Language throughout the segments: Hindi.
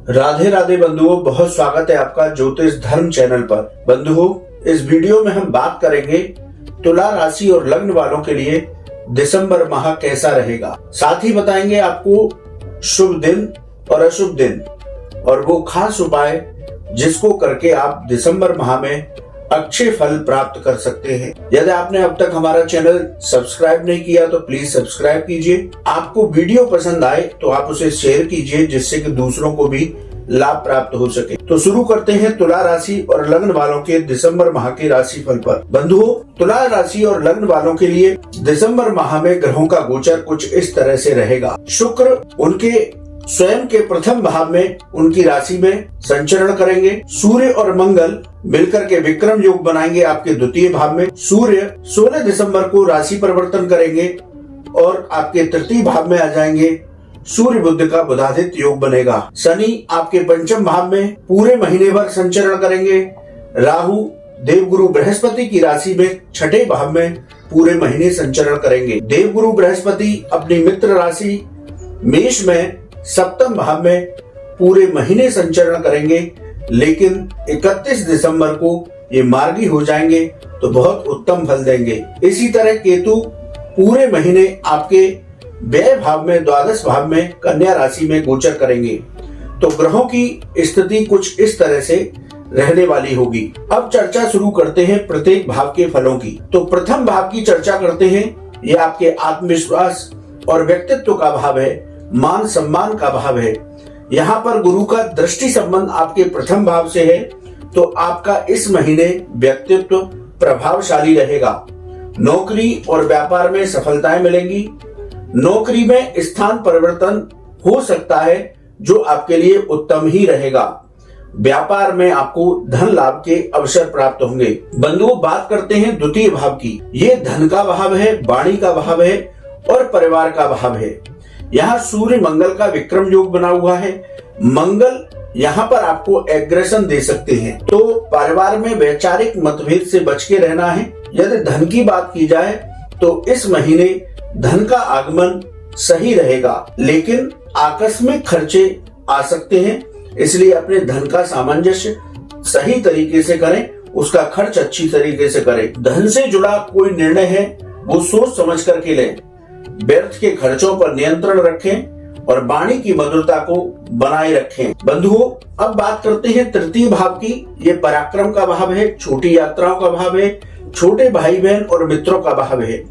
राधे राधे बंधुओं, बहुत स्वागत है आपका ज्योतिष धर्म चैनल पर। बंधुओं, इस वीडियो में हम बात करेंगे तुला राशि और लग्न वालों के लिए दिसंबर माह कैसा रहेगा। साथ ही बताएंगे आपको शुभ दिन और अशुभ दिन और वो खास उपाय जिसको करके आप दिसंबर माह में अच्छे फल प्राप्त कर सकते हैं। यदि आपने अब तक हमारा चैनल सब्सक्राइब नहीं किया तो प्लीज सब्सक्राइब कीजिए। आपको वीडियो पसंद आए तो आप उसे शेयर कीजिए जिससे कि दूसरों को भी लाभ प्राप्त हो सके। तो शुरू करते हैं तुला राशि और लग्न वालों के दिसंबर माह के राशि फल पर। बंधुओं, तुला राशि और लग्न वालों के लिए दिसंबर माह में ग्रहों का गोचर कुछ इस तरह से रहेगा। शुक्र उनके स्वयं के प्रथम भाव में उनकी राशि में संचरण करेंगे। सूर्य और मंगल मिलकर के विक्रम योग बनाएंगे आपके द्वितीय भाव में। सूर्य 16 दिसंबर को राशि परिवर्तन करेंगे और आपके तृतीय भाव में आ जाएंगे। सूर्य बुध का बुधादित्य योग बनेगा। शनि आपके पंचम भाव में पूरे महीने भर संचरण करेंगे। राहु देवगुरु बृहस्पति की राशि में छठे भाव में पूरे महीने संचरण करेंगे। देवगुरु बृहस्पति अपनी मित्र राशि मेष में सप्तम भाव में पूरे महीने संचरण करेंगे, लेकिन 31 दिसंबर को ये मार्गी हो जाएंगे तो बहुत उत्तम फल देंगे। इसी तरह केतु पूरे महीने आपके व्यय भाव में द्वादश भाव में कन्या राशि में गोचर करेंगे। तो ग्रहों की स्थिति कुछ इस तरह से रहने वाली होगी। अब चर्चा शुरू करते हैं प्रत्येक भाव के फलों की। तो प्रथम भाव की चर्चा करते हैं। ये आपके आत्मविश्वास और व्यक्तित्व का भाव है, मान सम्मान का भाव है। यहाँ पर गुरु का दृष्टि संबंध आपके प्रथम भाव से है, तो आपका इस महीने व्यक्तित्व प्रभावशाली रहेगा। नौकरी और व्यापार में सफलताएं मिलेंगी। नौकरी में स्थान परिवर्तन हो सकता है जो आपके लिए उत्तम ही रहेगा। व्यापार में आपको धन लाभ के अवसर प्राप्त होंगे। बंधुओं, बात करते हैं द्वितीय भाव की। ये धन का भाव है, वाणी का भाव है और परिवार का भाव है। यहाँ सूर्य मंगल का विक्रम योग बना हुआ है। मंगल यहाँ पर आपको एग्रेशन दे सकते हैं, तो परिवार में वैचारिक मतभेद से बच के रहना है। यदि धन की बात की जाए तो इस महीने धन का आगमन सही रहेगा, लेकिन आकस्मिक खर्चे आ सकते हैं, इसलिए अपने धन का सामंजस्य सही तरीके से करें, उसका खर्च अच्छी तरीके से करें। धन से जुड़ा कोई निर्णय है वो सोच समझ करके लें। व्यर्थ के खर्चों पर नियंत्रण रखें और वाणी की मधुरता को बनाए रखें। बंधुओं, अब बात करते हैं तृतीय भाव की। ये पराक्रम का भाव है, छोटी यात्राओं का भाव है, छोटे भाई बहन और मित्रों का भाव है।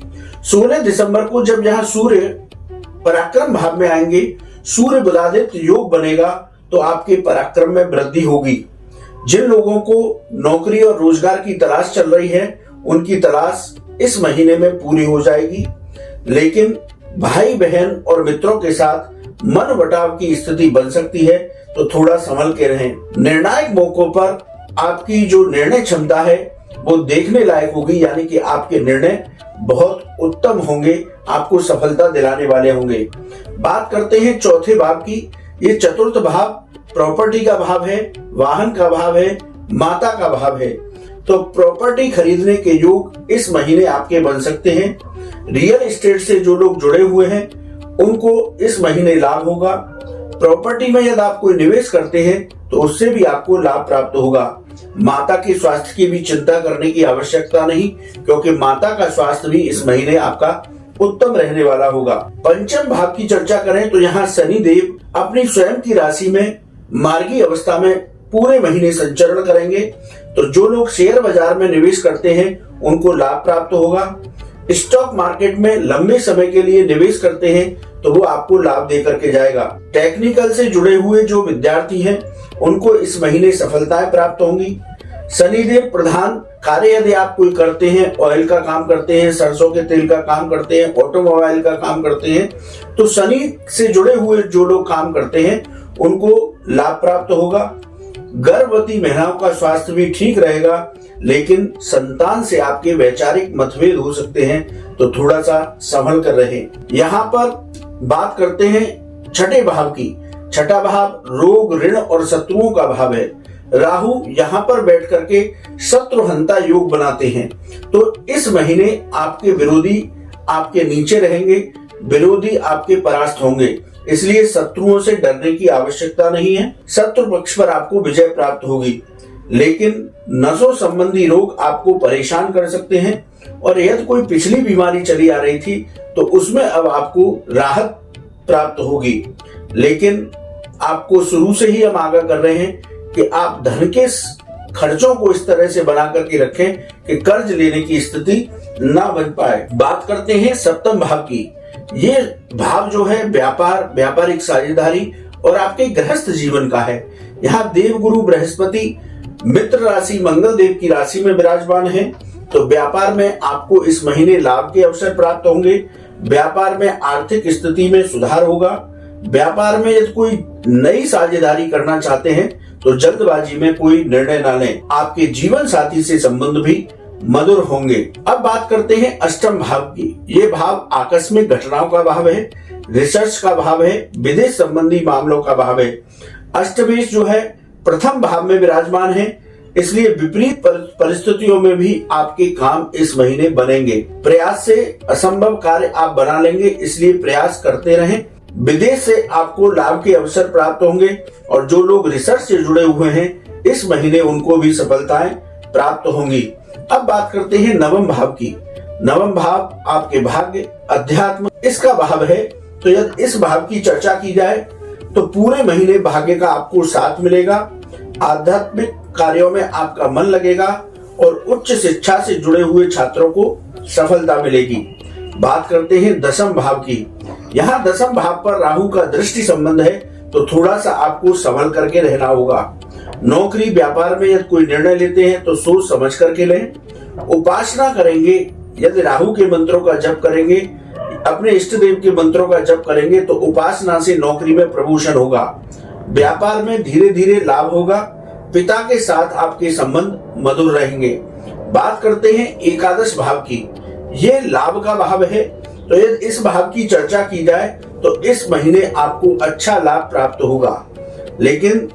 16 दिसंबर को जब यहाँ सूर्य पराक्रम भाव में आएंगे, सूर्य बुधादित्य योग बनेगा, तो आपके पराक्रम में वृद्धि होगी। जिन लोगों को नौकरी और रोजगार की तलाश चल रही है, उनकी तलाश इस महीने में पूरी हो जाएगी, लेकिन भाई बहन और मित्रों के साथ मनमुटाव की स्थिति बन सकती है, तो थोड़ा संभल के रहें। निर्णायक मौकों पर आपकी जो निर्णय क्षमता है वो देखने लायक होगी, यानी कि आपके निर्णय बहुत उत्तम होंगे, आपको सफलता दिलाने वाले होंगे। बात करते हैं चौथे भाव की। ये चतुर्थ भाव प्रॉपर्टी का भाव है, वाहन का भाव है, माता का भाव है। तो प्रॉपर्टी खरीदने के योग इस महीने आपके बन सकते हैं। रियल एस्टेट से जो लोग जुड़े हुए हैं उनको इस महीने लाभ होगा। प्रॉपर्टी में यदि आप कोई निवेश करते हैं तो उससे भी आपको लाभ प्राप्त होगा। माता के स्वास्थ्य की भी चिंता करने की आवश्यकता नहीं, क्योंकि माता का स्वास्थ्य भी इस महीने आपका उत्तम रहने वाला होगा। पंचम भाव की चर्चा करें तो यहाँ शनि देव अपनी स्वयं की राशि में मार्गी अवस्था में पूरे महीने संचरण करेंगे, तो जो लोग शेयर बाजार में निवेश करते हैं उनको लाभ प्राप्त होगा। स्टॉक मार्केट में लंबे समय के लिए निवेश करते हैं तो वो आपको लाभ दे करके जाएगा। टेक्निकल से जुड़े हुए जो विद्यार्थी हैं उनको इस महीने सफलताएं प्राप्त होंगी। शनिदेव प्रधान कार्य यदि आप कोई करते हैं, ऑयल का काम करते हैं, सरसों के तेल का काम करते हैं, ऑटोमोबाइल का काम करते हैं, तो शनि से जुड़े हुए जो लोग काम करते हैं उनको लाभ प्राप्त होगा। गर्भवती महिलाओं का स्वास्थ्य भी ठीक रहेगा, लेकिन संतान से आपके वैचारिक मतभेद हो सकते हैं, तो थोड़ा सा संभल कर रहें। यहाँ पर बात करते हैं छठे भाव की। छठा भाव रोग, ऋण और शत्रुओं का भाव है। राहु यहाँ पर बैठ करके शत्रुहंता योग बनाते हैं, तो इस महीने आपके विरोधी आपके नीचे रहेंगे, विरोधी आपके परास्त होंगे। इसलिए शत्रुओं से डरने की आवश्यकता नहीं है। शत्रु पक्ष पर आपको विजय प्राप्त होगी, लेकिन नसों संबंधी रोग आपको परेशान कर सकते हैं। और यदि कोई पिछली बीमारी चली आ रही थी तो उसमें अब आपको राहत प्राप्त होगी। लेकिन आपको शुरू से ही हम आगाह कर रहे हैं कि आप धन के खर्चों को इस तरह से बना करके रखें कि कर्ज लेने की स्थिति ना बन पाए। बात करते हैं सप्तम भाव की। ये भाव जो है व्यापार, व्यापारिक साझेदारी और आपके गृहस्थ जीवन का है। यहाँ देव गुरु बृहस्पति मित्र राशि मंगल देव की राशि में विराजमान है, तो व्यापार में आपको इस महीने लाभ के अवसर प्राप्त होंगे। व्यापार में आर्थिक स्थिति में सुधार होगा। व्यापार में यदि कोई नई साझेदारी करना चाहते हैं तो जल्दबाजी में कोई निर्णय न लें। आपके जीवन साथी से संबंध भी मधुर होंगे। अब बात करते हैं अष्टम भाव की। ये भाव आकस्मिक घटनाओं का भाव है, रिसर्च का भाव है, विदेश संबंधी मामलों का भाव है। अष्टमेश जो है प्रथम भाव में विराजमान है, इसलिए विपरीत परिस्थितियों में भी आपके काम इस महीने बनेंगे। प्रयास से असंभव कार्य आप बना लेंगे, इसलिए प्रयास करते रहें। विदेश से आपको लाभ के अवसर प्राप्त होंगे और जो लोग रिसर्च से जुड़े हुए हैं इस महीने उनको भी सफलताएं प्राप्त होंगी। अब बात करते हैं नवम भाव की। नवम भाव आपके भाग्य, अध्यात्म इसका भाव है, तो यदि इस भाव की चर्चा की जाए तो पूरे महीने भाग्य का आपको साथ मिलेगा। आध्यात्मिक कार्यों में आपका मन लगेगा और उच्च शिक्षा से जुड़े हुए छात्रों को सफलता मिलेगी। बात करते हैं दसम भाव की। यहाँ दसम भाव पर राहु का दृष्टि संबंध है, तो थोड़ा सा आपको संभल करके रहना होगा। नौकरी व्यापार में यदि कोई निर्णय लेते हैं तो सोच समझ करके लें। उपासना करेंगे, यदि राहु के मंत्रों का जप करेंगे, अपने इष्ट देव के मंत्रों का जप करेंगे तो उपासना से नौकरी में प्रमोशन होगा। व्यापार में धीरे धीरे लाभ होगा। पिता के साथ आपके संबंध मधुर रहेंगे। बात करते हैं एकादश भाव की। ये लाभ का भाव है, तो यदि इस भाव की चर्चा की जाए तो इस महीने आपको अच्छा लाभ प्राप्त होगा, लेकिन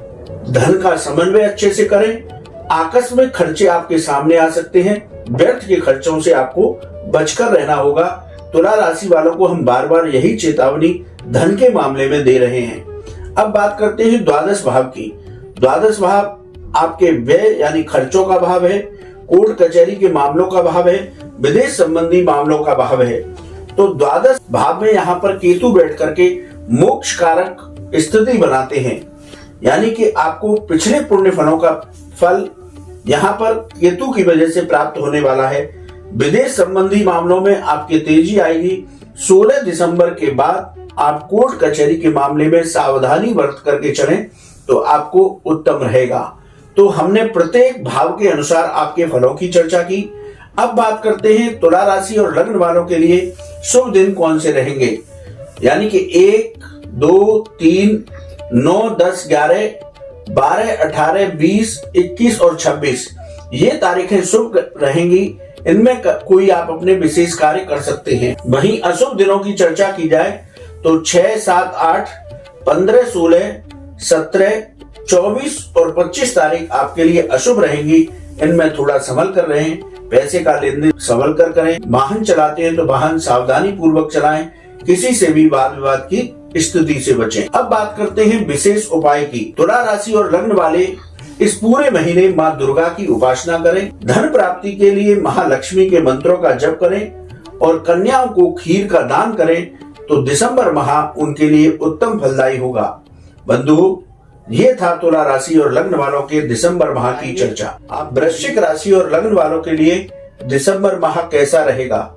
धन का समन्वय अच्छे से करें। आकस्मिक खर्चे आपके सामने आ सकते हैं, व्यर्थ के खर्चों से आपको बचकर रहना होगा। तुला राशि वालों को हम बार बार यही चेतावनी धन के मामले में दे रहे हैं। अब बात करते हैं द्वादश भाव की। द्वादश भाव आपके व्यय यानी खर्चों का भाव है, कोर्ट कचहरी के मामलों का भाव है, विदेश संबंधी मामलों का भाव है। तो द्वादश भाव में यहाँ पर केतु बैठ करके मोक्ष कारक स्थिति बनाते हैं, यानी कि आपको पिछले पुण्य फलों का फल यहाँ पर केतु की वजह से प्राप्त होने वाला है। विदेश संबंधी मामलों में आपकी तेजी आएगी। 16 दिसंबर के बाद आप कोर्ट कचहरी के मामले में सावधानी बरत करके चलें तो आपको उत्तम रहेगा। तो हमने प्रत्येक भाव के अनुसार आपके फलों की चर्चा की। अब बात करते हैं तुला राशि और लग्न वालों के लिए शुभ दिन कौन से रहेंगे, यानी कि 1, 2, 3, 9, 10, 11, 12, 18, 20, 21 और 26 ये तारीखें शुभ रहेंगी। इनमें कोई आप अपने विशेष कार्य कर सकते हैं। वहीं अशुभ दिनों की चर्चा की जाए तो 6, 7, 8, 15, 16, 17, 24 और 25 तारीख आपके लिए अशुभ रहेंगी। इनमें थोड़ा संभल कर रहें, पैसे का लेन देन संभल कर करें। वाहन चलाते हैं तो वाहन सावधानी पूर्वक चलाएं, किसी से भी वाद विवाद की स्थिति से बचें। अब बात करते हैं विशेष उपाय की। तुला राशि और लग्न वाले इस पूरे महीने माँ दुर्गा की उपासना करें। धन प्राप्ति के लिए महालक्ष्मी के मंत्रों का जप करें और कन्याओं को खीर का दान करें, तो दिसंबर माह उनके लिए उत्तम फलदायी होगा। बंधु, ये था तुला राशि और लग्न वालों के दिसंबर माह की चर्चा। आप वृश्चिक राशि और लग्न वालों के लिए दिसंबर माह कैसा रहेगा,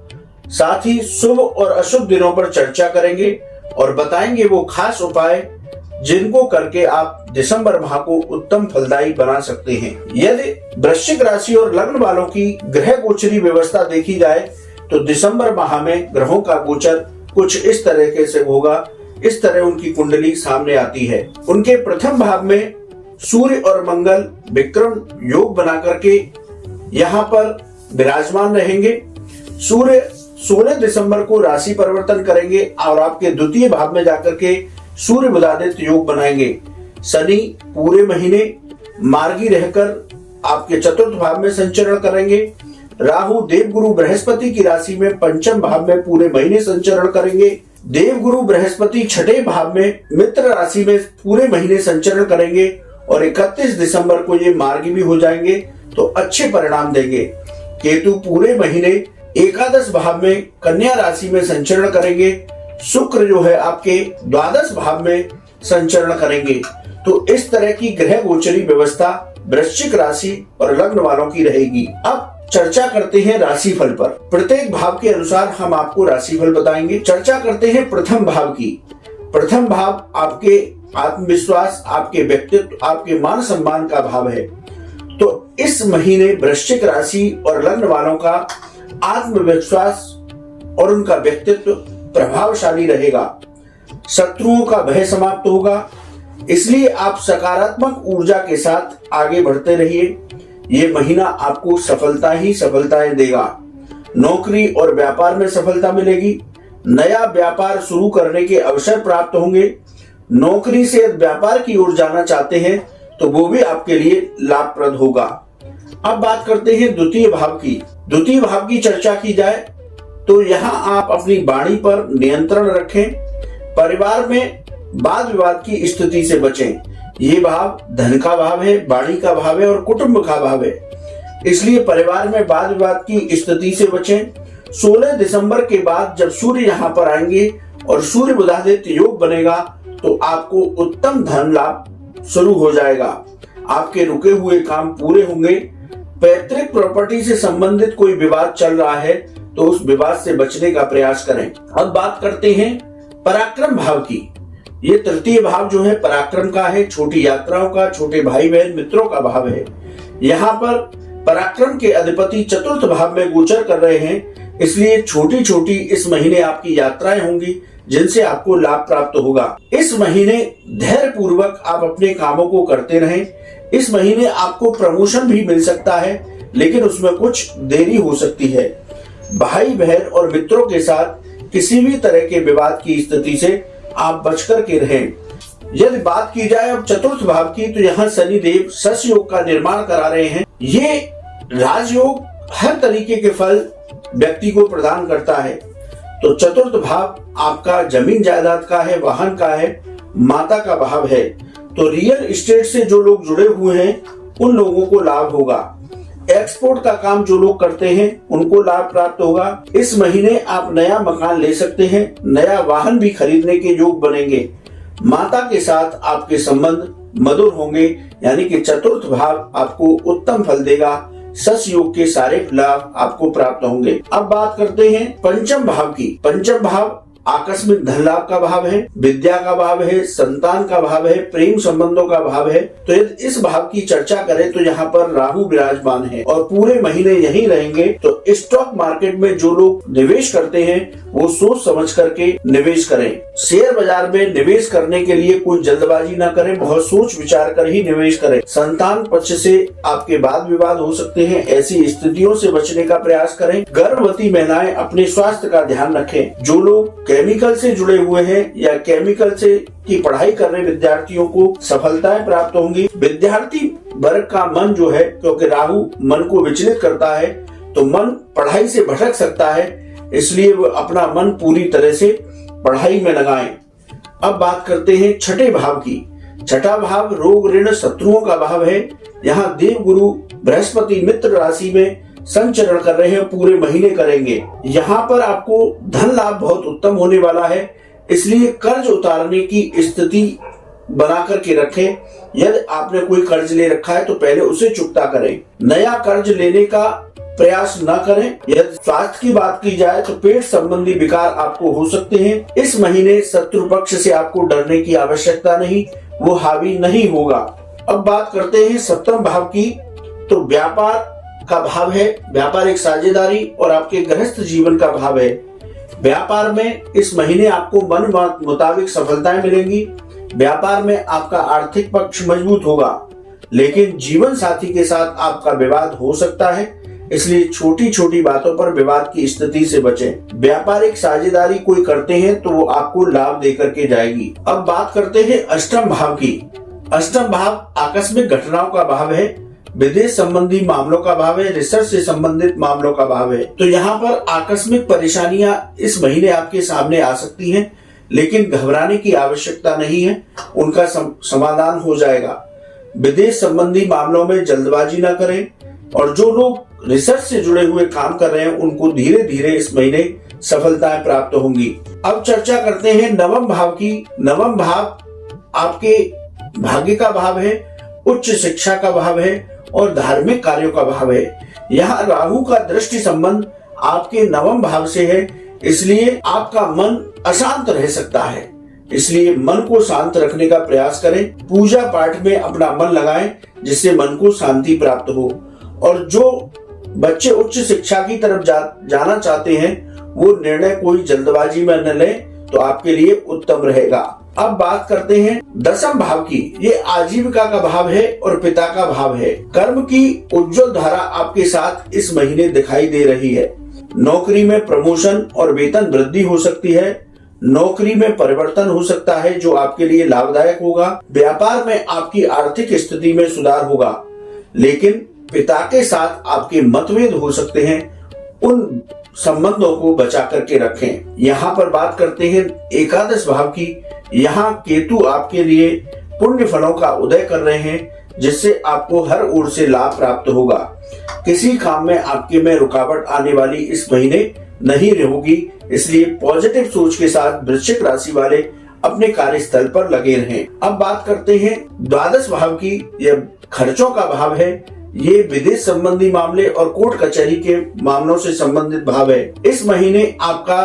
साथ ही शुभ और अशुभ दिनों पर चर्चा करेंगे और बताएंगे वो खास उपाय जिनको करके आप दिसंबर माह को उत्तम फलदायी बना सकते हैं। यदि वृश्चिक राशि और लग्न वालों की ग्रह गोचरी व्यवस्था देखी जाए तो दिसंबर माह में ग्रहों का गोचर कुछ इस तरीके से होगा। इस तरह उनकी कुंडली सामने आती है। उनके प्रथम भाव में सूर्य और मंगल विक्रम योग बना करके यहाँ पर विराजमान रहेंगे। सूर्य 16 दिसंबर को राशि परिवर्तन करेंगे और आपके द्वितीय भाव में जाकर के सूर्य बुधादित्य योग बनाएंगे। शनि पूरे महीने मार्गी रहकर आपके चतुर्थ भाव में संचरण करेंगे। राहु देवगुरु बृहस्पति की राशि में पंचम भाव में पूरे महीने संचरण करेंगे। देवगुरु बृहस्पति छठे भाव में मित्र राशि में पूरे महीने संचरण करेंगे और 31 दिसंबर को ये मार्गी भी हो जाएंगे, तो अच्छे परिणाम देंगे। केतु पूरे महीने एकादश भाव में कन्या राशि में संचरण करेंगे। शुक्र जो है आपके द्वादश भाव में संचरण करेंगे। तो इस तरह की ग्रह गोचरी व्यवस्था वृश्चिक राशि और लग्न वालों की रहेगी। अब चर्चा करते हैं राशिफल पर। प्रत्येक भाव के अनुसार हम आपको राशिफल बताएंगे। चर्चा करते हैं प्रथम भाव की। प्रथम भाव आपके आत्मविश्वास, आपके व्यक्तित्व, आपके मान सम्मान का भाव है। तो इस महीने वृश्चिक राशि और लग्न वालों का आत्मविश्वास और उनका व्यक्तित्व प्रभावशाली रहेगा। शत्रुओं का भय समाप्त होगा, इसलिए आप सकारात्मक ऊर्जा के साथ आगे बढ़ते रहिए। ये महीना आपको सफलता ही सफलताएं देगा। नौकरी और व्यापार में सफलता मिलेगी। नया व्यापार शुरू करने के अवसर प्राप्त होंगे। नौकरी से व्यापार की ओर जाना चाहते हैं तो वो भी आपके लिए लाभप्रद होगा। अब बात करते हैं द्वितीय भाव की। द्वितीय भाव की चर्चा की जाए तो यहाँ आप अपनी वाणी पर नियंत्रण रखें। परिवार में वाद विवाद की स्थिति से बचें। ये भाव धन का भाव है, वाणी का भाव है और कुटुंब का भाव है, इसलिए परिवार में वाद विवाद की स्थिति से बचें। 16 दिसंबर के बाद जब सूर्य यहाँ पर आएंगे और सूर्य बुधादित्य योग बनेगा तो आपको उत्तम धन लाभ शुरू हो जाएगा। आपके रुके हुए काम पूरे होंगे। पैतृक प्रॉपर्टी से संबंधित कोई विवाद चल रहा है तो उस विवाद से बचने का प्रयास करें। अब बात करते हैं पराक्रम भाव की। ये तृतीय भाव जो है पराक्रम का है, छोटी यात्राओं का, छोटे भाई बहन मित्रों का भाव है। यहाँ पर पराक्रम के अधिपति चतुर्थ भाव में गोचर कर रहे हैं, इसलिए छोटी छोटी इस महीने आपकी यात्राएं होंगी जिनसे आपको लाभ प्राप्त होगा। इस महीने धैर्य पूर्वक आप अपने कामों को करते रहें। इस महीने आपको प्रमोशन भी मिल सकता है, लेकिन उसमें कुछ देरी हो सकती है। भाई बहन और मित्रों के साथ किसी भी तरह के विवाद की स्थिति से आप बचकर के रहें। यदि बात की जाए अब चतुर्थ भाव की तो यहाँ शनिदेव सस योग का निर्माण करा रहे हैं। ये राजयोग हर तरीके के फल व्यक्ति को प्रदान करता है। तो चतुर्थ भाव आपका जमीन जायदाद का है, वाहन का है, माता का भाव है। तो रियल एस्टेट से जो लोग जुड़े हुए हैं उन लोगों को लाभ होगा। एक्सपोर्ट का काम जो लोग करते हैं उनको लाभ प्राप्त होगा। इस महीने आप नया मकान ले सकते हैं, नया वाहन भी खरीदने के योग बनेंगे। माता के साथ आपके संबंध मधुर होंगे, यानी कि चतुर्थ भाव आपको उत्तम फल देगा। सस योग के सारे लाभ आपको प्राप्त होंगे। अब बात करते हैं पंचम भाव की। पंचम भाव आकस्मिक धन लाभ का भाव है, विद्या का भाव है, संतान का भाव है, प्रेम संबंधों का भाव है। तो यदि इस भाव की चर्चा करें तो यहाँ पर राहु विराजमान है और पूरे महीने यहीं रहेंगे। तो स्टॉक मार्केट में जो लोग निवेश करते हैं वो सोच समझ करके निवेश करें। शेयर बाजार में निवेश करने के लिए कोई जल्दबाजी न करें, बहुत सोच विचार कर ही निवेश करें। संतान पक्ष से आपके वाद विवाद हो सकते हैं, ऐसी स्थितियों से बचने का प्रयास करें। गर्भवती महिलाएं अपने स्वास्थ्य का ध्यान रखें। जो लोग केमिकल से जुड़े हुए हैं या केमिकल से की पढ़ाई कर रहे विद्यार्थियों को सफलताएं प्राप्त होंगी। विद्यार्थी वर्ग का मन जो है, क्योंकि राहु मन को विचलित करता है तो मन पढ़ाई से भटक सकता है, इसलिए वो अपना मन पूरी तरह से पढ़ाई में लगाएं। अब बात करते हैं छठे भाव की। छठा भाव रोग ऋण शत्रुओं का भाव है। यहाँ देव गुरु बृहस्पति मित्र राशि में संचरण कर रहे हैं, पूरे महीने करेंगे। यहाँ पर आपको धन लाभ बहुत उत्तम होने वाला है, इसलिए कर्ज उतारने की स्थिति बना करके रखें। यदि आपने कोई कर्ज ले रखा है तो पहले उसे चुकता करें। नया कर्ज लेने का प्रयास न करें। यदि स्वास्थ्य की बात की जाए तो पेट संबंधी विकार आपको हो सकते हैं। इस महीने शत्रु पक्ष से आपको डरने की आवश्यकता नहीं, वो हावी नहीं होगा। अब बात करते हैं सप्तम भाव की। तो व्यापार का भाव है, व्यापारिक साझेदारी और आपके गृहस्थ जीवन का भाव है। व्यापार में इस महीने आपको मन मुताबिक सफलताएं मिलेंगी। व्यापार में आपका आर्थिक पक्ष मजबूत होगा, लेकिन जीवन साथी के साथ आपका विवाद हो सकता है, इसलिए छोटी छोटी बातों पर विवाद की स्थिति से बचें। व्यापारिक साझेदारी कोई करते हैं तो वो आपको लाभ देकर के जाएगी। अब बात करते हैं अष्टम भाव की। अष्टम भाव आकस्मिक घटनाओं का भाव है। विदेश संबंधी मामलों का भाव है, रिसर्च से संबंधित मामलों का भाव है। तो यहाँ पर आकस्मिक परेशानियां इस महीने आपके सामने आ सकती हैं, लेकिन घबराने की आवश्यकता नहीं है, उनका समाधान हो जाएगा। विदेश संबंधी मामलों में जल्दबाजी ना करें और जो लोग रिसर्च से जुड़े हुए काम कर रहे हैं उनको धीरे धीरे इस महीने सफलताएं प्राप्त होंगी। अब चर्चा करते हैं नवम भाव की। नवम भाव आपके भाग्य का भाव है, उच्च शिक्षा का भाव है और धार्मिक कार्यों का भाव है। यहाँ राहु का दृष्टि संबंध आपके नवम भाव से है, इसलिए आपका मन अशांत रह सकता है। इसलिए मन को शांत रखने का प्रयास करें, पूजा पाठ में अपना मन लगाएं जिससे मन को शांति प्राप्त हो। और जो बच्चे उच्च शिक्षा की तरफ जाना चाहते हैं वो निर्णय कोई जल्दबाजी में न लें तो आपके लिए उत्तम रहेगा। अब बात करते हैं दसम भाव की। ये आजीविका का भाव है और पिता का भाव है। कर्म की उज्जवल धारा आपके साथ इस महीने दिखाई दे रही है। नौकरी में प्रमोशन और वेतन वृद्धि हो सकती है। नौकरी में परिवर्तन हो सकता है जो आपके लिए लाभदायक होगा। व्यापार में आपकी आर्थिक स्थिति में सुधार होगा, लेकिन पिता के साथ आपके मतभेद हो सकते हैं, उन संबंधों को बचा करके रखें। यहाँ पर बात करते हैं एकादश भाव की। यहाँ केतु आपके लिए पुण्य फलों का उदय कर रहे हैं जिससे आपको हर ओर से लाभ प्राप्त होगा। किसी काम में आपके में रुकावट आने वाली इस महीने नहीं होगी, इसलिए पॉजिटिव सोच के साथ वृश्चिक राशि वाले अपने कार्यस्थल पर लगे रहें। अब बात करते हैं द्वादश भाव की। यह खर्चों का भाव है। ये विदेश संबंधी मामले और कोर्ट कचहरी के मामलों से संबंधित भाव है। इस महीने आपका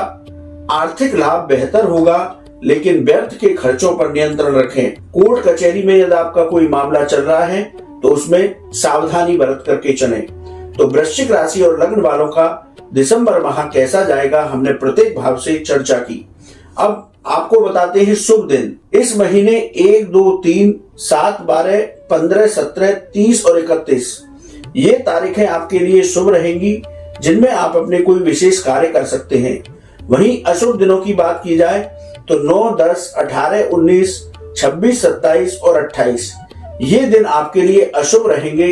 आर्थिक लाभ बेहतर होगा, लेकिन व्यर्थ के खर्चों पर नियंत्रण रखें। कोर्ट कचहरी में यदि आपका कोई मामला चल रहा है तो उसमें सावधानी बरत करके चलें। तो वृश्चिक राशि और लग्न वालों का दिसंबर माह कैसा जाएगा, हमने प्रत्येक भाव से चर्चा की। अब आपको बताते हैं शुभ दिन। इस महीने 1, 2, 3, 7, 12, 15, 17, 30 और 31 ये तारीखें आपके लिए शुभ रहेंगी, जिनमें आप अपने कोई विशेष कार्य कर सकते हैं। वहीं अशुभ दिनों की बात की जाए तो 9, 10, 18, 19, 26, 27 और 28 ये दिन आपके लिए अशुभ रहेंगे।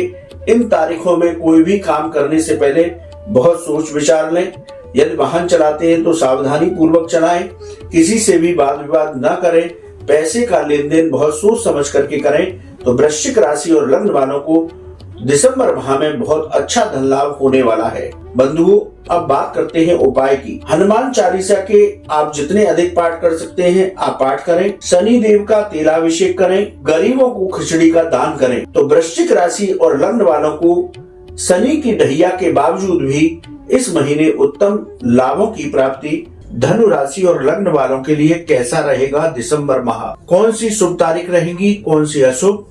इन तारीखों में कोई भी काम करने से पहले बहुत सोच विचार लें। यदि वाहन चलाते हैं तो सावधानी पूर्वक चलाएं। किसी से भी वाद विवाद न करें। पैसे का लेन देन बहुत सोच समझ करके करें। तो वृश्चिक राशि और लग्न वालों को दिसंबर माह में बहुत अच्छा धन लाभ होने वाला है। बंधुओं, अब बात करते हैं उपाय की। हनुमान चालीसा के आप जितने अधिक पाठ कर सकते हैं आप पाठ करें। शनि देव का तेलाभिषेक करें। गरीबों को खिचड़ी का दान करें। तो वृश्चिक राशि और लग्न वालों को शनि की ढैया के बावजूद भी इस महीने उत्तम लाभों की प्राप्ति। धनु राशि और लग्न वालों के लिए कैसा रहेगा दिसंबर माह, कौन सी शुभ तारीख रहेंगी, कौन सी अशुभ,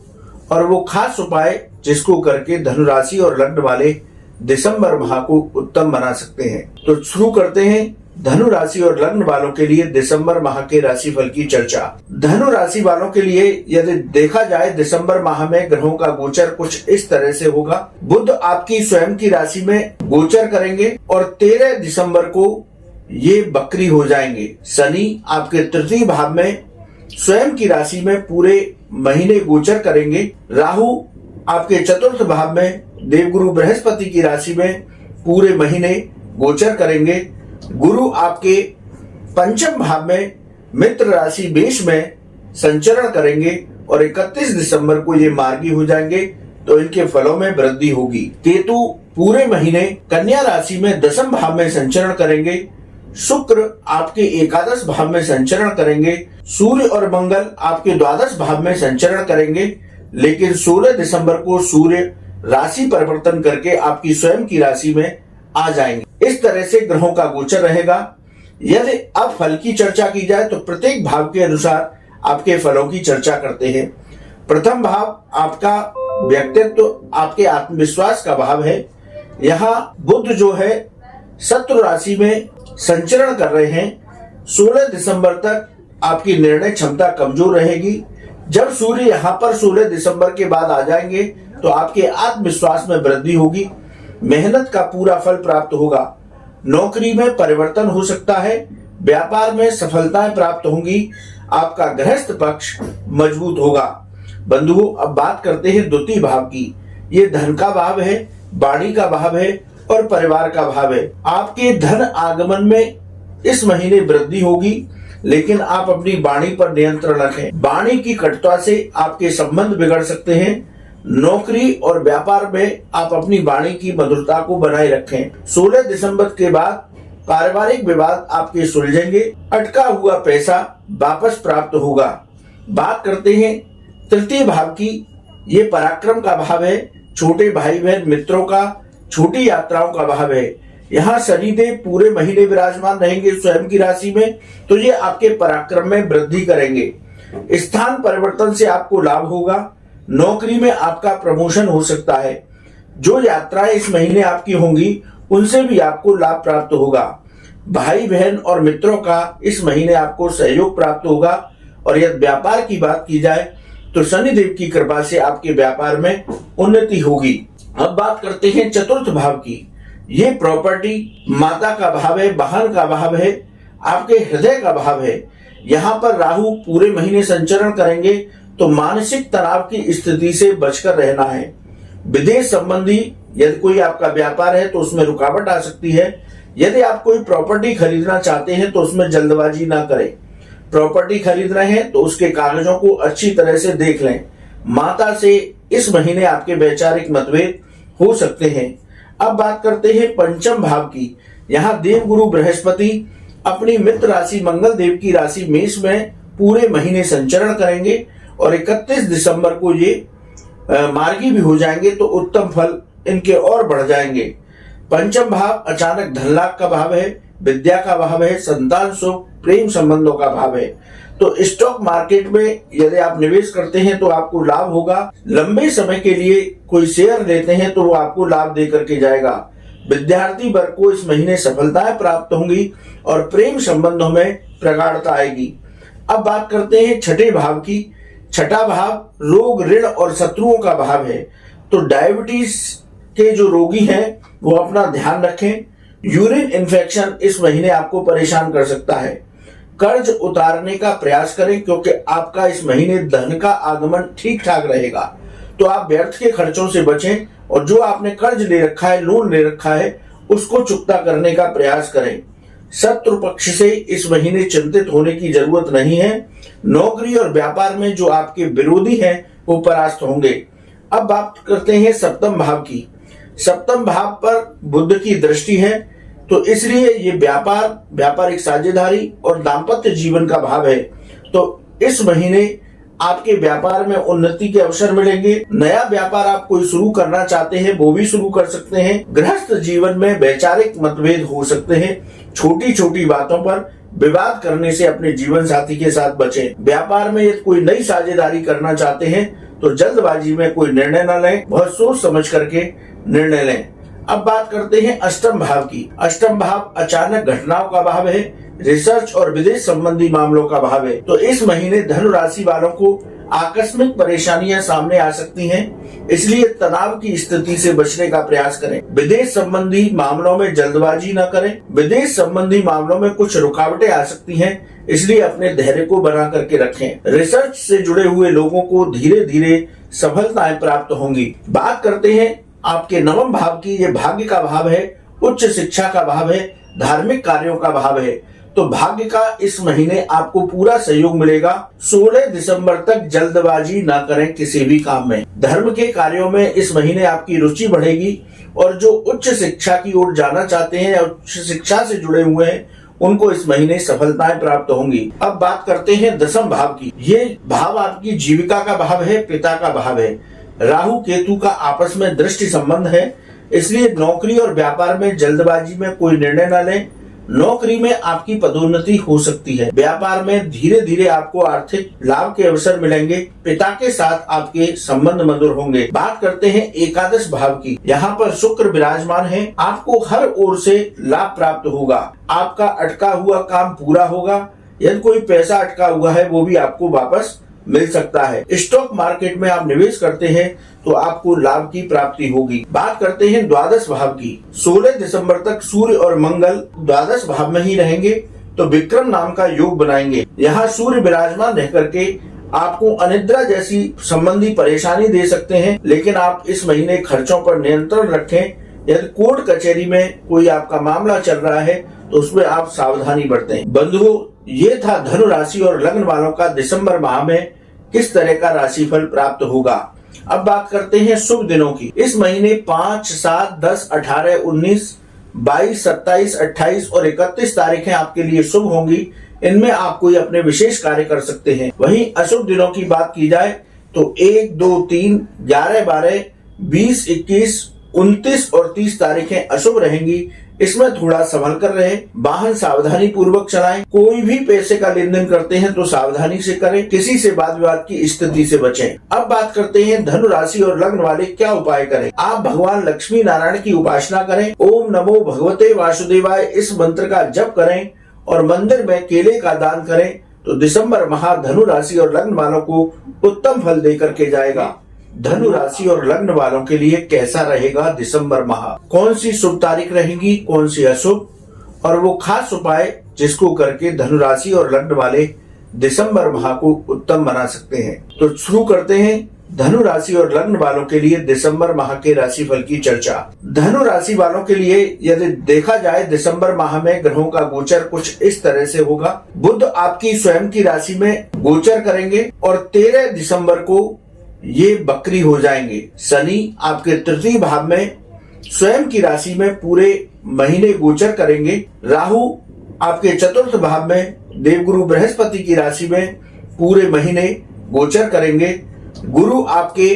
और वो खास उपाय जिसको करके धनु राशि और लग्न वाले दिसंबर माह को उत्तम बना सकते हैं। तो शुरू करते हैं धनु राशि और लग्न वालों के लिए दिसंबर माह के राशिफल की चर्चा। धनु राशि वालों के लिए यदि देखा जाए दिसंबर माह में ग्रहों का गोचर कुछ इस तरह से होगा। बुध आपकी स्वयं की राशि में गोचर करेंगे और 13 दिसंबर को ये बकरी हो जाएंगे। शनि आपके तृतीय भाव में स्वयं की राशि में पूरे महीने गोचर करेंगे। राहु आपके चतुर्थ भाव में देवगुरु बृहस्पति की राशि में पूरे महीने गोचर करेंगे। गुरु आपके पंचम भाव में मित्र राशि मेष में संचरण करेंगे और 31 दिसंबर को ये मार्गी हो जाएंगे, तो इनके फलों में वृद्धि होगी। केतु पूरे महीने कन्या राशि में दसम भाव में संचरण करेंगे। शुक्र आपके एकादश भाव में संचरण करेंगे। सूर्य और मंगल आपके द्वादश भाव में संचरण करेंगे, लेकिन 16 दिसंबर को सूर्य राशि परिवर्तन करके आपकी स्वयं की राशि में आ जाएंगे। इस तरह से ग्रहों का गोचर रहेगा। यदि अब फल की चर्चा की जाए तो प्रत्येक भाव के अनुसार आपके फलों की चर्चा करते हैं। प्रथम भाव आपका व्यक्तित्व, आपके आत्मविश्वास का भाव है। यहाँ बुध जो है शत्रु राशि में संचरण कर रहे हैं। 16 दिसंबर तक आपकी निर्णय क्षमता कमजोर रहेगी। जब सूर्य यहाँ पर 16 दिसंबर के बाद आ जाएंगे तो आपके आत्मविश्वास में वृद्धि होगी। मेहनत का पूरा फल प्राप्त होगा। नौकरी में परिवर्तन हो सकता है। व्यापार में सफलताएं प्राप्त होंगी। आपका गृहस्थ पक्ष मजबूत होगा। बंधुओं, अब बात करते हैं द्वितीय भाव की। ये धन का भाव है, वाणी का भाव है और परिवार का भाव है। आपके धन आगमन में इस महीने वृद्धि होगी, लेकिन आप अपनी वाणी पर नियंत्रण रखें। वाणी की कटुता से आपके संबंध बिगड़ सकते हैं। नौकरी और व्यापार में आप अपनी वाणी की मधुरता को बनाए रखें। 16 दिसंबर के बाद पारिवारिक विवाद आपके सुलझेंगे। अटका हुआ पैसा वापस प्राप्त होगा। बात करते हैं तृतीय भाव की। ये पराक्रम का भाव है, छोटे भाई बहन मित्रों का, छोटी यात्राओं का भाव है। यहाँ शनिदेव पूरे महीने विराजमान रहेंगे स्वयं की राशि में, तो ये आपके पराक्रम में वृद्धि करेंगे। स्थान परिवर्तन से आपको लाभ होगा। नौकरी में आपका प्रमोशन हो सकता है। जो यात्राएं इस महीने आपकी होंगी उनसे भी आपको लाभ प्राप्त होगा। भाई बहन और मित्रों का इस महीने आपको सहयोग प्राप्त होगा। और यदि व्यापार की बात की जाए तो शनिदेव की कृपा से आपके व्यापार में उन्नति होगी। अब बात करते हैं चतुर्थ भाव की। ये प्रॉपर्टी, माता का भाव है, वाहन का भाव है, आपके हृदय का भाव है। यहाँ पर राहु पूरे महीने संचरण करेंगे, तो मानसिक तनाव की स्थिति से बचकर रहना है। विदेश संबंधी यदि कोई आपका व्यापार है तो उसमें रुकावट आ सकती है। यदि आप कोई प्रॉपर्टी खरीदना चाहते हैं तो उसमें जल्दबाजी ना करें। प्रॉपर्टी खरीद रहे हैं तो उसके कागजों को अच्छी तरह से देख लें। माता से इस महीने आपके वैचारिक मतभेद हो सकते हैं। अब बात करते हैं पंचम भाव की। यहाँ देवगुरु बृहस्पति अपनी मित्र राशि मंगल देव की राशि मेष में पूरे महीने संचरण करेंगे और 31 दिसंबर को ये मार्गी भी हो जाएंगे, तो उत्तम फल इनके और बढ़ जाएंगे। पंचम भाव अचानक धन लाभ का भाव है, विद्या का भाव है, संतान सुख, प्रेम संबंधों का भाव है। तो स्टॉक मार्केट में यदि आप निवेश करते हैं तो आपको लाभ होगा। लंबे समय के लिए कोई शेयर लेते हैं तो वो आपको लाभ दे करके जाएगा। विद्यार्थी वर्ग को इस महीने सफलताएं प्राप्त होंगी और प्रेम संबंधों में प्रगाढ़ता आएगी। अब बात करते हैं छठे भाव की। छठा भाव रोग, ऋण और शत्रुओं का भाव है। तो डायबिटीज के जो रोगी हैं वो अपना ध्यान रखें। यूरिन इन्फेक्शन इस महीने आपको परेशान कर सकता है। कर्ज उतारने का प्रयास करें, क्योंकि आपका इस महीने धन का आगमन ठीक ठाक रहेगा। तो आप व्यर्थ के खर्चों से बचें और जो आपने कर्ज ले रखा है, लोन ले रखा है, उसको चुकता करने का प्रयास करें। शत्रु पक्ष से इस महीने चिंतित होने की जरूरत नहीं है। नौकरी और व्यापार में जो आपके विरोधी हैं वो परास्त होंगे। अब बात करते हैं सप्तम भाव की। सप्तम भाव पर बुध की दृष्टि है, तो इसलिए ये व्यापार, व्यापारिक साझेदारी और दाम्पत्य जीवन का भाव है। तो इस महीने आपके व्यापार में उन्नति के अवसर मिलेंगे। नया व्यापार आप कोई शुरू करना चाहते हैं वो भी शुरू कर सकते हैं। गृहस्थ जीवन में वैचारिक मतभेद हो सकते हैं। छोटी छोटी बातों पर विवाद करने से अपने जीवन साथी के साथ बचें। व्यापार में यदि कोई नई साझेदारी करना चाहते हैं तो जल्दबाजी में कोई निर्णय न लें, बहुत सोच समझ करके निर्णय लें। अब बात करते हैं अष्टम भाव की। अष्टम भाव अचानक घटनाओं का भाव है, रिसर्च और विदेश संबंधी मामलों का भाव है। तो इस महीने धनु राशि वालों को आकस्मिक परेशानियां सामने आ सकती हैं, इसलिए तनाव की स्थिति से बचने का प्रयास करें। विदेश संबंधी मामलों में जल्दबाजी न करें। विदेश संबंधी मामलों में कुछ रुकावटें आ सकती हैं, इसलिए अपने धैर्य को बना करके रखें। रिसर्च से जुड़े हुए लोगों को धीरे धीरे सफलताएं प्राप्त होंगी। बात करते हैं आपके नवम भाव की। ये भाग्य का भाव है, उच्च शिक्षा का भाव है, धार्मिक कार्यों का भाव है। तो भाग्य का इस महीने आपको पूरा सहयोग मिलेगा। 16 दिसंबर तक जल्दबाजी ना करें किसी भी काम में। धर्म के कार्यों में इस महीने आपकी रुचि बढ़ेगी और जो उच्च शिक्षा की ओर जाना चाहते हैं या उच्च शिक्षा से जुड़े हुए हैं उनको इस महीने सफलताएं प्राप्त होंगी। अब बात करते हैं दसम भाव की। ये भाव आपकी जीविका का भाव है, पिता का भाव है। राहु केतु का आपस में दृष्टि संबंध है, इसलिए नौकरी और व्यापार में जल्दबाजी में कोई निर्णय न लें। नौकरी में आपकी पदोन्नति हो सकती है। व्यापार में धीरे धीरे आपको आर्थिक लाभ के अवसर मिलेंगे। पिता के साथ आपके संबंध मधुर होंगे। बात करते हैं एकादश भाव की। यहाँ पर शुक्र विराजमान है। आपको हर ओर से लाभ प्राप्त होगा। आपका अटका हुआ काम पूरा होगा। यदि कोई पैसा अटका हुआ है वो भी आपको वापस मिल सकता है। स्टॉक मार्केट में आप निवेश करते हैं तो आपको लाभ की प्राप्ति होगी। बात करते हैं द्वादश भाव की। 16 दिसंबर तक सूर्य और मंगल द्वादश भाव में ही रहेंगे, तो विक्रम नाम का योग बनाएंगे। यहाँ सूर्य विराजमान रह करके आपको अनिद्रा जैसी संबंधी परेशानी दे सकते हैं, लेकिन आप इस महीने खर्चों पर नियंत्रण रखें। यदि कोर्ट कचहरी में कोई आपका मामला चल रहा है तो उसमें आप सावधानी बरतें। बंधुओं, ये था धनु राशि और लग्न वालों का दिसंबर माह में किस तरह का राशिफल प्राप्त होगा। अब बात करते हैं शुभ दिनों की। इस महीने 5, 7, 10, 18, 19, 22, 27, 28 और 31 तारीखें आपके लिए शुभ होंगी। इनमें आप कोई अपने विशेष कार्य कर सकते हैं। वहीं अशुभ दिनों की बात की जाए तो 1, 2, 3, 11, 12, 20, 21, 29 और 30 तारीखें अशुभ रहेंगी। इसमें थोड़ा संभल कर रहे, वाहन सावधानी पूर्वक चलाएं। कोई भी पैसे का लेन देन करते हैं तो सावधानी से करें, किसी से वाद विवाद की स्थिति से बचें। अब बात करते हैं धनु राशि और लग्न वाले क्या उपाय करें। आप भगवान लक्ष्मी नारायण की उपासना करें। ओम नमो भगवते वासुदेवाय इस मंत्र का जप करें और मंदिर में केले का दान करें तो दिसंबर माह धनु राशि और लग्न वालों को उत्तम फल देकर के जाएगा। धनु राशि और लग्न वालों के लिए कैसा रहेगा दिसंबर माह, कौन सी शुभ तारीख रहेंगी, कौन सी अशुभ, और वो खास उपाय जिसको करके धनु राशि और लग्न वाले दिसंबर माह को उत्तम बना सकते हैं। तो शुरू करते हैं धनु राशि और लग्न वालों के लिए दिसंबर माह के राशिफल की चर्चा। धनु राशि वालों के लिए यदि देखा जाए दिसंबर माह में ग्रहों का गोचर कुछ इस तरह से होगा। बुध आपकी स्वयं की राशि में गोचर करेंगे और 13 दिसंबर को ये बकरी हो जाएंगे। शनि आपके तृतीय भाव में स्वयं की राशि में पूरे महीने गोचर करेंगे। राहु आपके चतुर्थ भाव में देवगुरु बृहस्पति की राशि में पूरे महीने गोचर करेंगे। गुरु आपके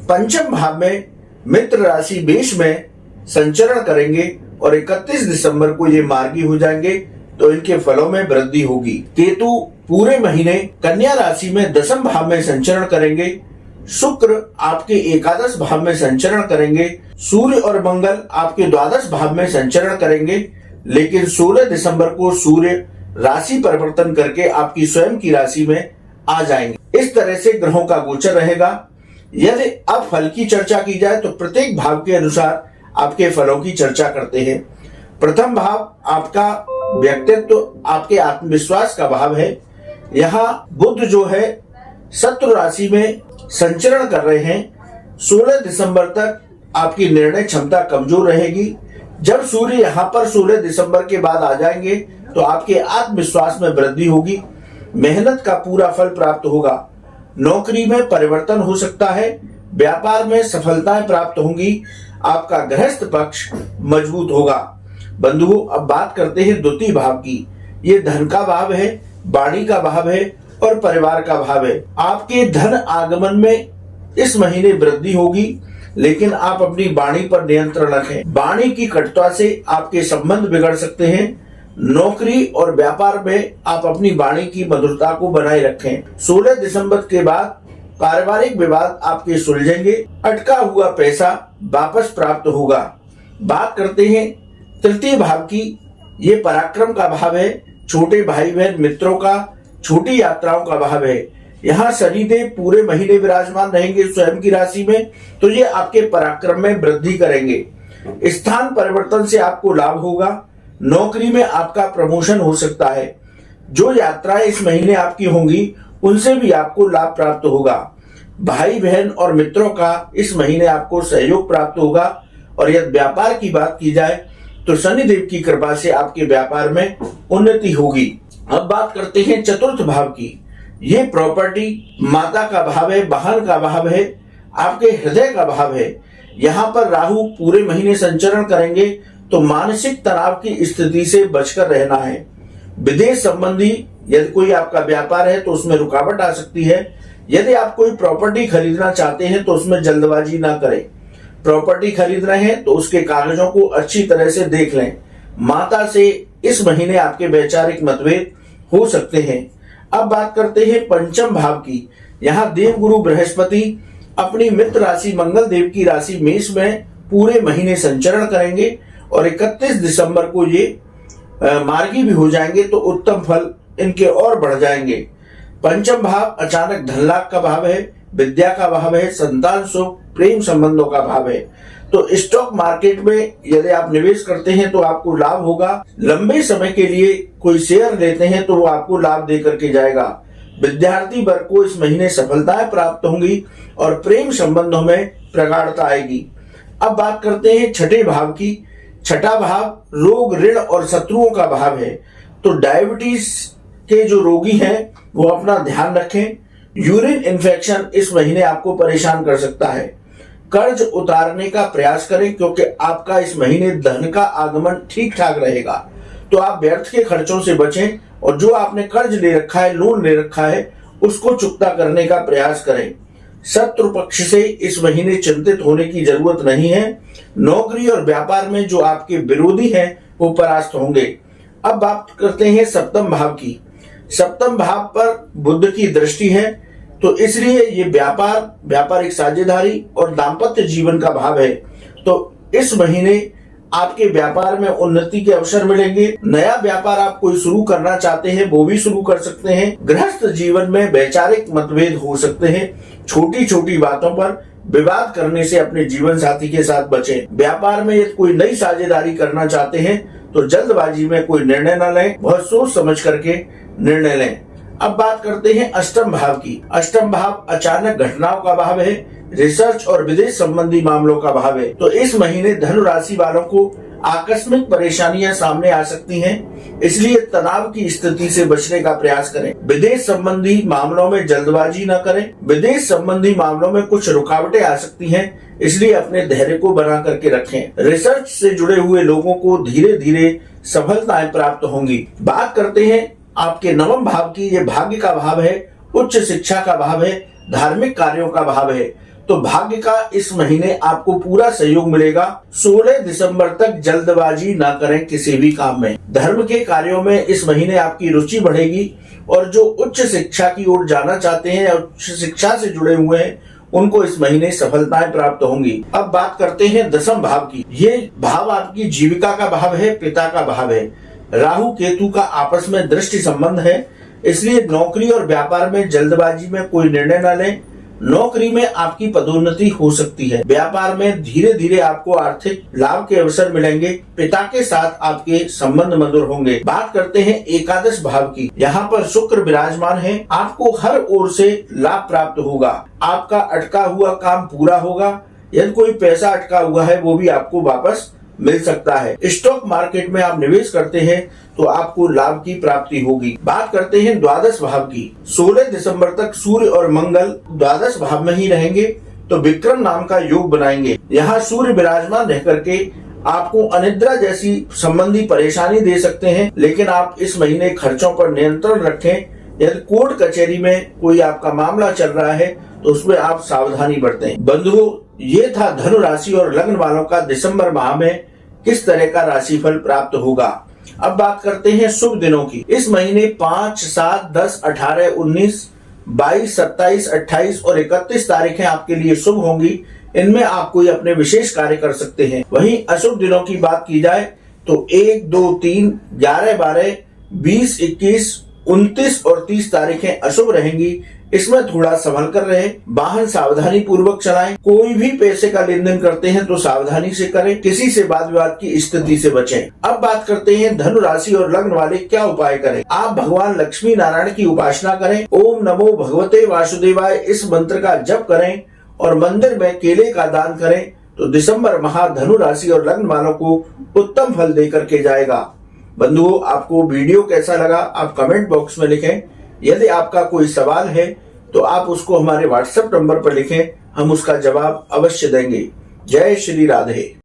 पंचम भाव में मित्र राशि मेष में संचरण करेंगे और 31 दिसंबर को ये मार्गी हो जाएंगे तो इनके फलों में वृद्धि होगी। केतु पूरे महीने कन्या राशि में दसम भाव में संचरण करेंगे। शुक्र आपके एकादश भाव में संचरण करेंगे। सूर्य और मंगल आपके द्वादश भाव में संचरण करेंगे, लेकिन 16 दिसंबर को सूर्य राशि परिवर्तन करके आपकी स्वयं की राशि में आ जाएंगे। इस तरह से ग्रहों का गोचर रहेगा। यदि अब फल की चर्चा की जाए तो प्रत्येक भाव के अनुसार आपके फलों की चर्चा करते हैं। प्रथम भाव आपका व्यक्तित्व, आपके आत्मविश्वास का भाव है। यहाँ बुध जो है शत्रु राशि में संचरण कर रहे हैं। 16 दिसंबर तक आपकी निर्णय क्षमता कमजोर रहेगी। जब सूर्य यहाँ पर 16 दिसंबर के बाद आ जाएंगे तो आपके आत्मविश्वास में वृद्धि होगी। मेहनत का पूरा फल प्राप्त होगा। नौकरी में परिवर्तन हो सकता है। व्यापार में सफलताएं प्राप्त होंगी। आपका गृहस्थ पक्ष मजबूत होगा। बंधुओं, अब बात करते हैं द्वितीय भाव की। ये धन का भाव है, वाणी का भाव है और परिवार का भाव है। आपके धन आगमन में इस महीने वृद्धि होगी, लेकिन आप अपनी वाणी पर नियंत्रण रखें। वाणी की कटुता से आपके संबंध बिगड़ सकते हैं। नौकरी और व्यापार में आप अपनी वाणी की मधुरता को बनाए रखें। 16 दिसंबर के बाद पारिवारिक विवाद आपके सुलझेंगे। अटका हुआ पैसा वापस प्राप्त होगा। बात करते हैं तृतीय भाव की। ये पराक्रम का भाव है। छोटे भाई बहन मित्रों का, छोटी यात्राओं का भाव है। यहाँ शनिदेव पूरे महीने विराजमान रहेंगे स्वयं की राशि में, तो ये आपके पराक्रम में वृद्धि करेंगे। स्थान परिवर्तन से आपको लाभ होगा। नौकरी में आपका प्रमोशन हो सकता है। जो यात्राएं इस महीने आपकी होंगी उनसे भी आपको लाभ प्राप्त होगा। भाई बहन और मित्रों का इस महीने आपको सहयोग प्राप्त होगा। और यदि व्यापार की बात की जाए तो शनिदेव की कृपा से आपके व्यापार में उन्नति होगी। अब बात करते हैं चतुर्थ भाव की। ये प्रॉपर्टी, माता का भाव है, वाहन का भाव है, आपके हृदय का भाव है। यहाँ पर राहु पूरे महीने संचरण करेंगे तो मानसिक तनाव की स्थिति से बचकर रहना है। विदेश संबंधी यदि कोई आपका व्यापार है तो उसमें रुकावट आ सकती है। यदि आप कोई प्रॉपर्टी खरीदना चाहते हैं तो उसमें जल्दबाजी ना करें। प्रॉपर्टी खरीद रहे हैं तो उसके कागजों को अच्छी तरह से देख लें। माता से इस महीने आपके वैचारिक मतभेद हो सकते हैं। अब बात करते हैं पंचम भाव की। यहाँ देवगुरु बृहस्पति अपनी मित्र राशि मंगल देव की राशि मेष में पूरे महीने संचरण करेंगे और 31 दिसंबर को ये मार्गी भी हो जाएंगे तो उत्तम फल इनके और बढ़ जाएंगे। पंचम भाव अचानक धन लाभ का भाव है, विद्या का भाव है, संतान सुख, प्रेम संबंधों का भाव है। तो स्टॉक मार्केट में यदि आप निवेश करते हैं तो आपको लाभ होगा। लंबे समय के लिए कोई शेयर लेते हैं तो वो आपको लाभ दे करके जाएगा। विद्यार्थी वर्ग को इस महीने सफलताएं प्राप्त होंगी और प्रेम संबंधों में प्रगाढ़ता आएगी। अब बात करते हैं छठे भाव की। छठा भाव रोग, ऋण और शत्रुओं का भाव है। तो डायबिटीज के जो रोगी हैं वो अपना ध्यान रखें। यूरिन इन्फेक्शन इस महीने आपको परेशान कर सकता है। कर्ज उतारने का प्रयास करें क्योंकि आपका इस महीने धन का आगमन ठीक ठाक रहेगा। तो आप व्यर्थ के खर्चों से बचें और जो आपने कर्ज ले रखा है, लोन ले रखा है, उसको चुकता करने का प्रयास करें। शत्रु पक्ष से इस महीने चिंतित होने की जरूरत नहीं है। नौकरी और व्यापार में जो आपके विरोधी हैं वो परास्त होंगे। अब बात करते हैं सप्तम भाव की। सप्तम भाव पर बुध की दृष्टि है, तो इसलिए ये व्यापार, व्यापारिक साझेदारी और दाम्पत्य जीवन का भाव है। तो इस महीने आपके व्यापार में उन्नति के अवसर मिलेंगे। नया व्यापार आप कोई शुरू करना चाहते हैं वो भी शुरू कर सकते हैं। गृहस्थ जीवन में वैचारिक मतभेद हो सकते हैं। छोटी छोटी बातों पर विवाद करने से अपने जीवन साथी के साथ बचें। व्यापार में यदि कोई नई साझेदारी करना चाहते हैं तो जल्दबाजी में कोई निर्णय न लें, बहुत सोच समझ करके निर्णय लें। अब बात करते हैं अष्टम भाव की। अष्टम भाव अचानक घटनाओं का भाव है, रिसर्च और विदेश संबंधी मामलों का भाव है। तो इस महीने धनु राशि वालों को आकस्मिक परेशानियां सामने आ सकती हैं, इसलिए तनाव की स्थिति से बचने का प्रयास करें। विदेश संबंधी मामलों में जल्दबाजी न करें। विदेश संबंधी मामलों में कुछ रुकावटें आ सकती हैं, इसलिए अपने धैर्य को बना करके रखें। रिसर्च से जुड़े हुए लोगों को धीरे धीरे सफलताएं प्राप्त होंगी। बात करते हैं आपके नवम भाव की। ये भाग्य का भाव है, उच्च शिक्षा का भाव है, धार्मिक कार्यों का भाव है। तो भाग्य का इस महीने आपको पूरा सहयोग मिलेगा। 16 दिसंबर तक जल्दबाजी ना करें किसी भी काम में। धर्म के कार्यों में इस महीने आपकी रुचि बढ़ेगी और जो उच्च शिक्षा की ओर जाना चाहते हैं, उच्च शिक्षा से जुड़े हुए हैं, उनको इस महीने सफलताएं प्राप्त होंगी। अब बात करते हैं दसम भाव की। ये भाव आपकी जीविका का भाव है, पिता का भाव है। राहु केतु का आपस में दृष्टि संबंध है, इसलिए नौकरी और व्यापार में जल्दबाजी में कोई निर्णय न लें। नौकरी में आपकी पदोन्नति हो सकती है। व्यापार में धीरे धीरे आपको आर्थिक लाभ के अवसर मिलेंगे। पिता के साथ आपके संबंध मधुर होंगे। बात करते हैं एकादश भाव की। यहाँ पर शुक्र विराजमान है। आपको हर ओर से लाभ प्राप्त होगा। आपका अटका हुआ काम पूरा होगा। यदि कोई पैसा अटका हुआ है वो भी आपको वापस मिल सकता है। स्टॉक मार्केट में आप निवेश करते हैं तो आपको लाभ की प्राप्ति होगी। बात करते हैं द्वादश भाव की। 16 दिसंबर तक सूर्य और मंगल द्वादश भाव में ही रहेंगे, तो विक्रम नाम का योग बनाएंगे। यहाँ सूर्य विराजमान रह करके आपको अनिद्रा जैसी संबंधी परेशानी दे सकते हैं, लेकिन आप इस महीने खर्चों पर नियंत्रण रखें। यदि कोर्ट कचहरी में कोई आपका मामला चल रहा है तो उसमें आप सावधानी बरतें। बंधुओं, ये था धनु राशि और लग्न वालों का दिसंबर माह में किस तरह का राशिफल प्राप्त होगा। अब बात करते हैं शुभ दिनों की। इस महीने 5, 7, 10, 18, 19, 22, 27, 28 और 31 तारीखें आपके लिए शुभ होंगी। इनमें आप कोई अपने विशेष कार्य कर सकते हैं। वहीं अशुभ दिनों की बात की जाए तो 1, 2, 3, 11, 12, 20, 21, 29 और 30 तारीखें अशुभ रहेंगी। इसमें थोड़ा संभल कर रहे। वाहन सावधानी पूर्वक चलाएं। कोई भी पैसे का लेन देन करते हैं तो सावधानी से करें। किसी से वाद विवाद की स्थिति से बचें। अब बात करते हैं धनु राशि और लग्न वाले क्या उपाय करें। आप भगवान लक्ष्मी नारायण की उपासना करें। ओम नमो भगवते वासुदेवाय इस मंत्र का जप करें और मंदिर में केले का दान करें, तो दिसंबर माह धनु राशि और लग्न वालों को उत्तम फल दे करके जाएगा। बंधुओं, आपको वीडियो कैसा लगा आप कमेंट बॉक्स में लिखें। यदि आपका कोई सवाल है तो आप उसको हमारे व्हाट्सएप नंबर पर लिखें, हम उसका जवाब अवश्य देंगे। जय श्री राधे।